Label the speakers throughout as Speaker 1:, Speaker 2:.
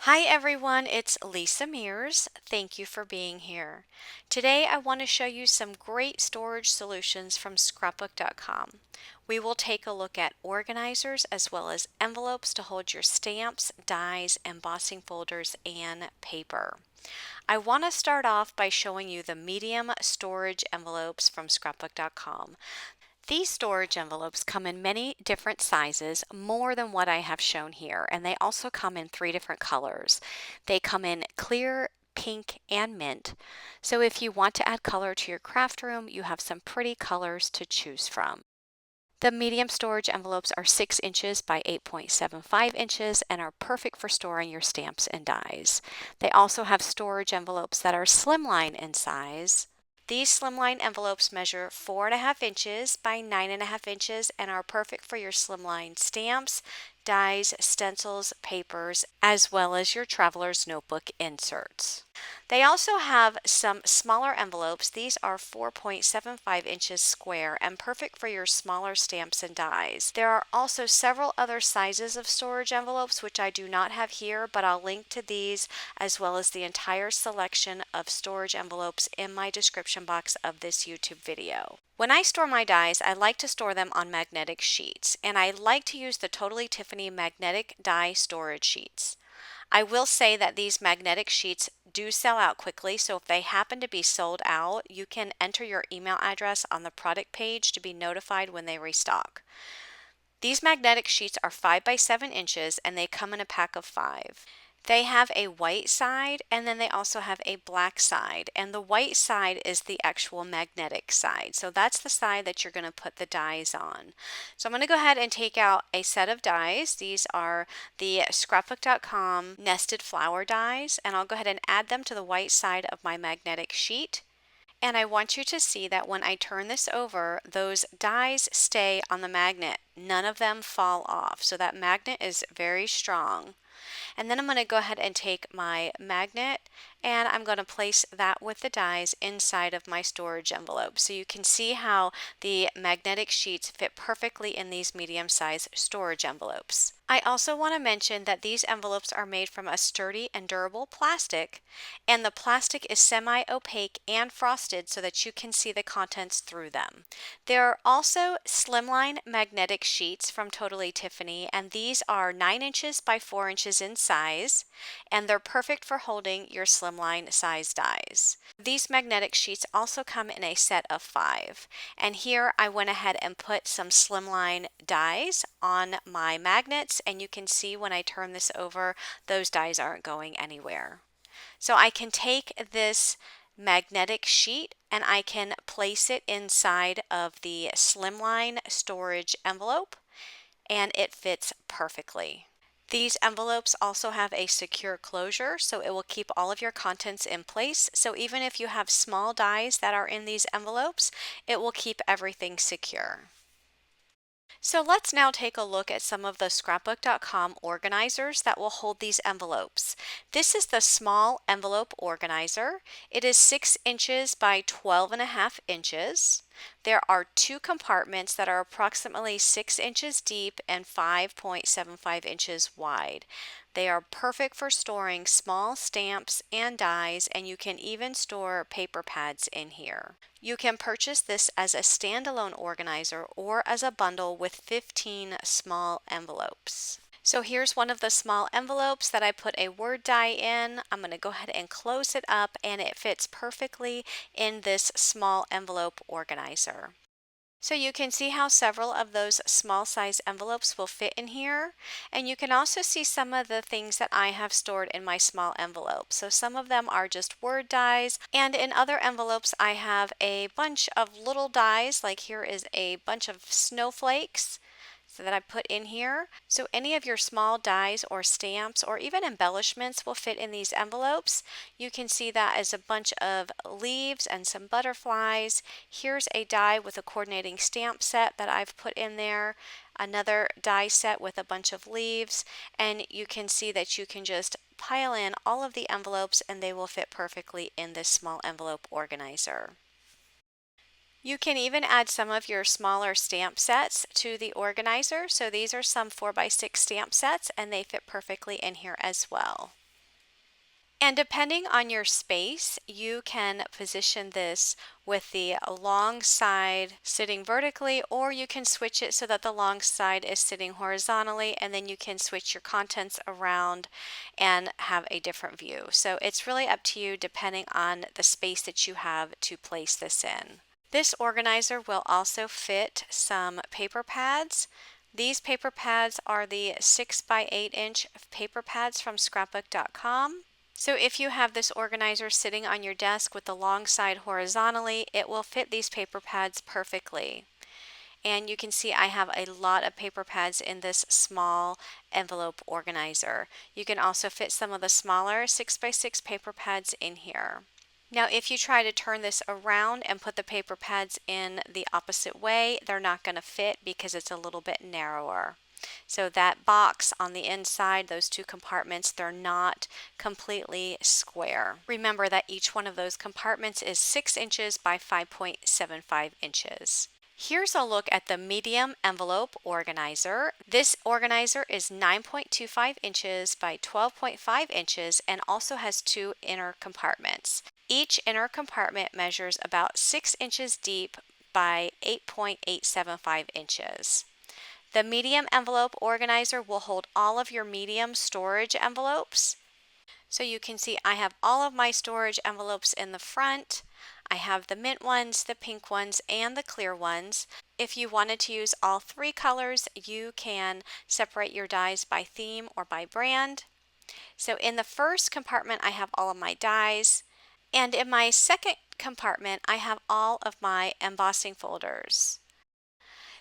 Speaker 1: Hi everyone, it's Lisa Mears. Thank you for being here. Today I want to show you some great storage solutions from scrapbook.com. We will take a look at organizers as well as envelopes to hold your stamps, dies, embossing folders, and paper. I want to start off by showing you the medium storage envelopes from scrapbook.com. These storage envelopes come in many different sizes, more than what I have shown here, and they also come in 3 different colors. They come in clear, pink, and mint. So if you want to add color to your craft room, you have some pretty colors to choose from. The medium storage envelopes are 6 inches by 8.75 inches and are perfect for storing your stamps and dies. They also have storage envelopes that are slimline in size. These slimline envelopes measure 4.5 inches by 9.5 inches and are perfect for your slimline stamps, dies, stencils, papers, as well as your traveler's notebook inserts. They also have some smaller envelopes. These are 4.75 inches square and perfect for your smaller stamps and dies. There are also several other sizes of storage envelopes which I do not have here, but I'll link to these as well as the entire selection of storage envelopes in my description box of this YouTube video. When I store my dies, I like to store them on magnetic sheets, and I like to use the Totally Tiffany magnetic die storage sheets. I will say that these magnetic sheets do sell out quickly, so if they happen to be sold out, you can enter your email address on the product page to be notified when they restock. These magnetic sheets are 5 by 7 inches and they come in a pack of 5. They have a white side and then they also have a black side, and the white side is the actual magnetic side. So that's the side that you're going to put the dies on. So I'm going to go ahead and take out a set of dies. These are the scrapbook.com nested flower dies, and I'll go ahead and add them to the white side of my magnetic sheet. And I want you to see that when I turn this over, those dies stay on the magnet. None of them fall off. So that magnet is very strong. And then I'm going to go ahead and take my magnet and I'm going to place that with the dies inside of my storage envelope. So you can see how the magnetic sheets fit perfectly in these medium-sized storage envelopes. I also want to mention that these envelopes are made from a sturdy and durable plastic, and the plastic is semi-opaque and frosted so that you can see the contents through them. There are also slimline magnetic sheets from Totally Tiffany, and these are 9 inches by 4 inches in size, and they're perfect for holding your slimline size dies. These magnetic sheets also come in a set of 5, and here I went ahead and put some slimline dies on my magnets, and you can see when I turn this over, those dies aren't going anywhere. So I can take this magnetic sheet and I can place it inside of the slimline storage envelope, and it fits perfectly. These envelopes also have a secure closure, so it will keep all of your contents in place. So even if you have small dies that are in these envelopes, it will keep everything secure. So let's now take a look at some of the scrapbook.com organizers that will hold these envelopes. This is the small envelope organizer. It is 6 inches by 12.5 inches. There are 2 compartments that are approximately 6 inches deep and 5.75 inches wide. They are perfect for storing small stamps and dies, and you can even store paper pads in here. You can purchase this as a standalone organizer or as a bundle with 15 small envelopes. So here's one of the small envelopes that I put a word die in. I'm going to go ahead and close it up, and it fits perfectly in this small envelope organizer. So you can see how several of those small size envelopes will fit in here, and you can also see some of the things that I have stored in my small envelope. So some of them are just word dies, and in other envelopes I have a bunch of little dies, like here is a bunch of snowflakes that I put in here. So any of your small dies or stamps or even embellishments will fit in these envelopes. You can see that as a bunch of leaves and some butterflies. Here's a die with a coordinating stamp set that I've put in there. Another die set with a bunch of leaves, and you can see that you can just pile in all of the envelopes and they will fit perfectly in this small envelope organizer. You can even add some of your smaller stamp sets to the organizer. So these are some 4x6 stamp sets and they fit perfectly in here as well. And depending on your space, you can position this with the long side sitting vertically, or you can switch it so that the long side is sitting horizontally, and then you can switch your contents around and have a different view. So it's really up to you depending on the space that you have to place this in. This organizer will also fit some paper pads. These paper pads are the 6 by 8 inch paper pads from scrapbook.com. So if you have this organizer sitting on your desk with the long side horizontally, it will fit these paper pads perfectly. And you can see I have a lot of paper pads in this small envelope organizer. You can also fit some of the smaller 6 by 6 paper pads in here. Now if you try to turn this around and put the paper pads in the opposite way, they're not going to fit because it's a little bit narrower. So that box on the inside, those two compartments, they're not completely square. Remember that each one of those compartments is 6 inches by 5.75 inches. Here's a look at the medium envelope organizer. This organizer is 9.25 inches by 12.5 inches and also has two inner compartments. Each inner compartment measures about 6 inches deep by 8.875 inches. The medium envelope organizer will hold all of your medium storage envelopes. So you can see I have all of my storage envelopes in the front. I have the mint ones, the pink ones, and the clear ones. If you wanted to use all three colors, you can separate your dies by theme or by brand. So in the first compartment, I have all of my dies. And in my second compartment, I have all of my embossing folders.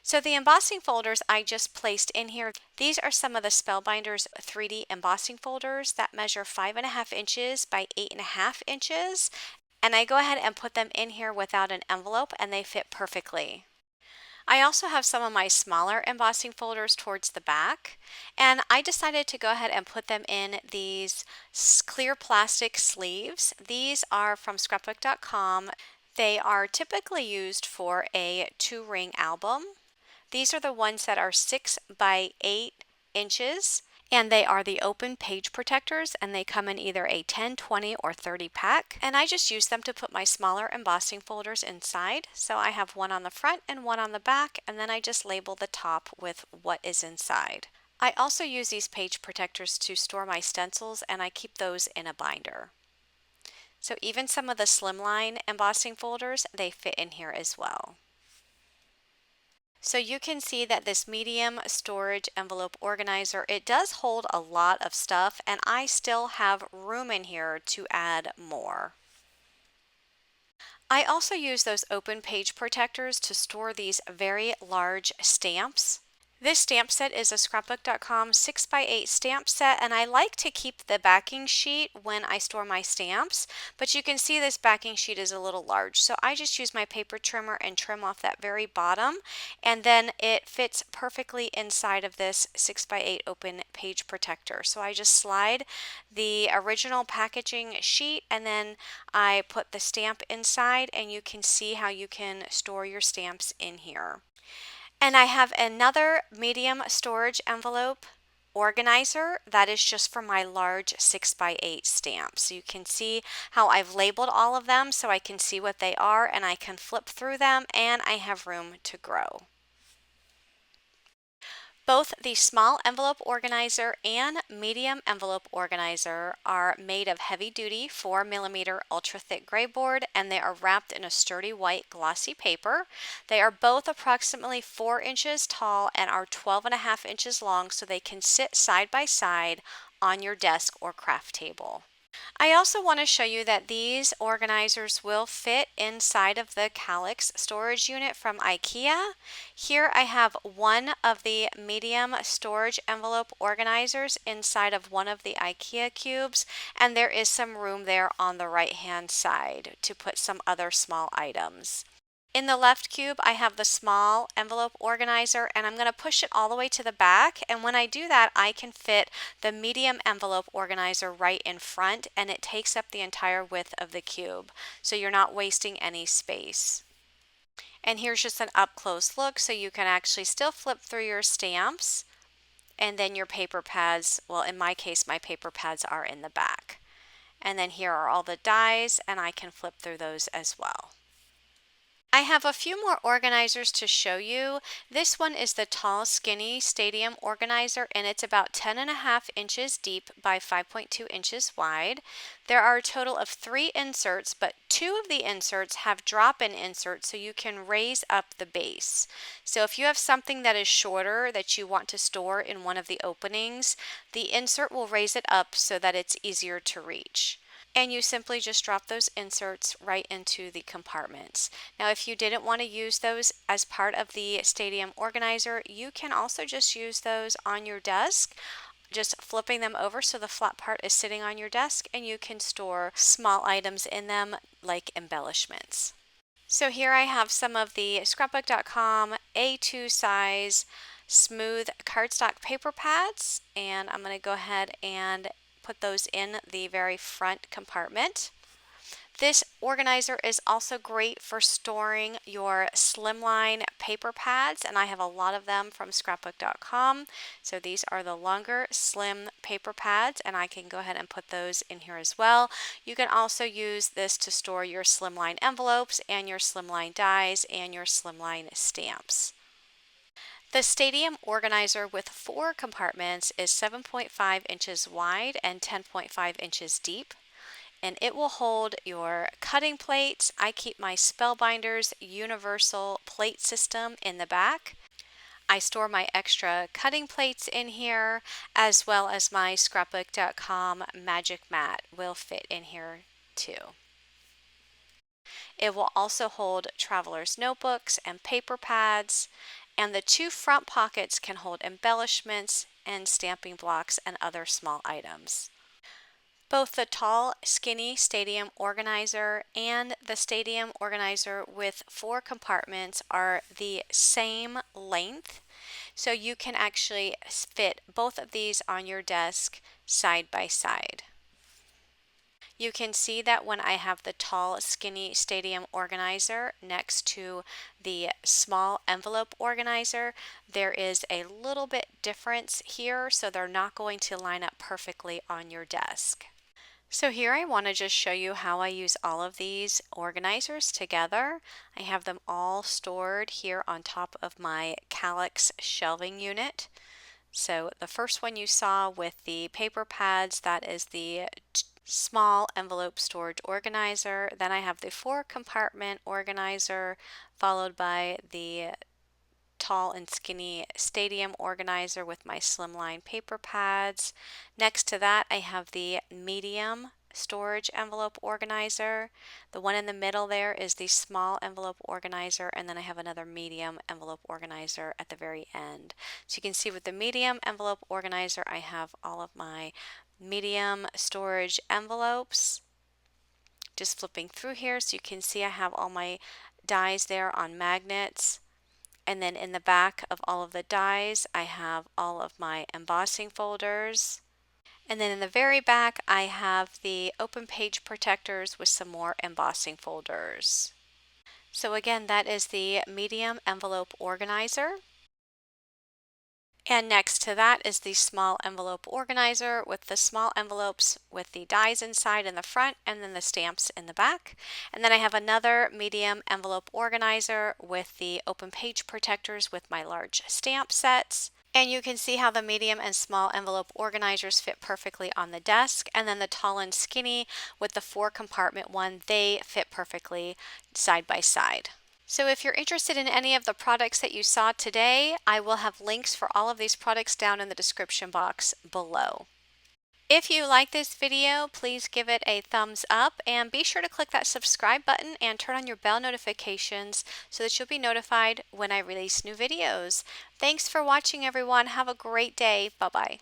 Speaker 1: So the embossing folders I just placed in here, these are some of the Spellbinders 3D embossing folders that measure 5.5 inches by 8.5 inches. And I go ahead and put them in here without an envelope and they fit perfectly. I also have some of my smaller embossing folders towards the back, and I decided to go ahead and put them in these clear plastic sleeves. These are from scrapbook.com. They are typically used for a 2-ring album. These are the ones that are 6 by 8 inches, and they are the open page protectors, and they come in either a 10, 20, or 30 pack. And I just use them to put my smaller embossing folders inside. So I have one on the front and one on the back, and then I just label the top with what is inside. I also use these page protectors to store my stencils, and I keep those in a binder. So even some of the Slimline embossing folders, they fit in here as well. So you can see that this medium storage envelope organizer, it does hold a lot of stuff, and I still have room in here to add more. I also use those open page protectors to store these very large stamps. This stamp set is a scrapbook.com 6 by 8 stamp set, and I like to keep the backing sheet when I store my stamps, but you can see this backing sheet is a little large, so I just use my paper trimmer and trim off that very bottom, and then it fits perfectly inside of this 6 by 8 open page protector. So I just slide the original packaging sheet and then I put the stamp inside, and you can see how you can store your stamps in here. And I have another medium storage envelope organizer that is just for my large 6 by 8 stamps. So you can see how I've labeled all of them so I can see what they are, and I can flip through them, and I have room to grow. Both the small envelope organizer and medium envelope organizer are made of heavy-duty 4mm ultra-thick gray board, and they are wrapped in a sturdy white glossy paper. They are both approximately 4 inches tall and are 12.5 inches long, so they can sit side by side on your desk or craft table. I also want to show you that these organizers will fit inside of the Calyx storage unit from IKEA. Here I have one of the medium storage envelope organizers inside of one of the IKEA cubes, and there is some room there on the right hand side to put some other small items. In the left cube, I have the small envelope organizer, and I'm going to push it all the way to the back, and when I do that, I can fit the medium envelope organizer right in front, and it takes up the entire width of the cube, so you're not wasting any space. And here's just an up-close look, so you can actually still flip through your stamps, and then your paper pads, well, in my case, my paper pads are in the back. And then here are all the dies, and I can flip through those as well. I have a few more organizers to show you. This one is the Tall Skinny Stadium Organizer, and it's about 10.5 inches deep by 5.2 inches wide. There are a total of 3 inserts, but 2 of the inserts have drop-in inserts so you can raise up the base. So if you have something that is shorter that you want to store in one of the openings, the insert will raise it up so that it's easier to reach. And you simply just drop those inserts right into the compartments. Now, if you didn't want to use those as part of the stadium organizer, you can also just use those on your desk, just flipping them over so the flat part is sitting on your desk, and you can store small items in them like embellishments. So here I have some of the scrapbook.com A2 size smooth cardstock paper pads, and I'm going to go ahead and put those in the very front compartment. This organizer is also great for storing your Slimline paper pads, and I have a lot of them from scrapbook.com. So these are the longer slim paper pads, and I can go ahead and put those in here as well. You can also use this to store your Slimline envelopes and your Slimline dies and your Slimline stamps. The Stadium Organizer with 4 compartments is 7.5 inches wide and 10.5 inches deep, and it will hold your cutting plates. I keep my Spellbinders Universal Plate System in the back. I store my extra cutting plates in here, as well as my scrapbook.com Magic Mat will fit in here too. It will also hold traveler's notebooks and paper pads, and the 2 front pockets can hold embellishments and stamping blocks and other small items. Both the Tall Skinny Stadium Organizer and the Stadium Organizer with 4 compartments are the same length, so you can actually fit both of these on your desk side by side. You can see that when I have the Tall Skinny Stadium Organizer next to the small envelope organizer, there is a little bit difference here, so they're not going to line up perfectly on your desk. So here I want to just show you how I use all of these organizers together. I have them all stored here on top of my Calyx shelving unit. So the first one you saw with the paper pads, that is the small envelope storage organizer. Then I have the 4 compartment organizer, followed by the Tall and Skinny Stadium Organizer with my Slimline paper pads. Next to that I have the medium storage envelope organizer. The one in the middle there is the small envelope organizer, and then I have another medium envelope organizer at the very end. So you can see with the medium envelope organizer I have all of my medium storage envelopes. Just flipping through here so you can see I have all my dies there on magnets. And then in the back of all of the dies, I have all of my embossing folders. And then in the very back, I have the open page protectors with some more embossing folders. So again, that is the medium envelope organizer. And next to that is the small envelope organizer with the small envelopes with the dies inside in the front and then the stamps in the back. And then I have another medium envelope organizer with the open page protectors with my large stamp sets. And you can see how the medium and small envelope organizers fit perfectly on the desk. And then the tall and skinny with the 4 compartment one, they fit perfectly side by side. So if you're interested in any of the products that you saw today, I will have links for all of these products down in the description box below. If you like this video, please give it a thumbs up and be sure to click that subscribe button and turn on your bell notifications so that you'll be notified when I release new videos. Thanks for watching, everyone. Have a great day. Bye-bye.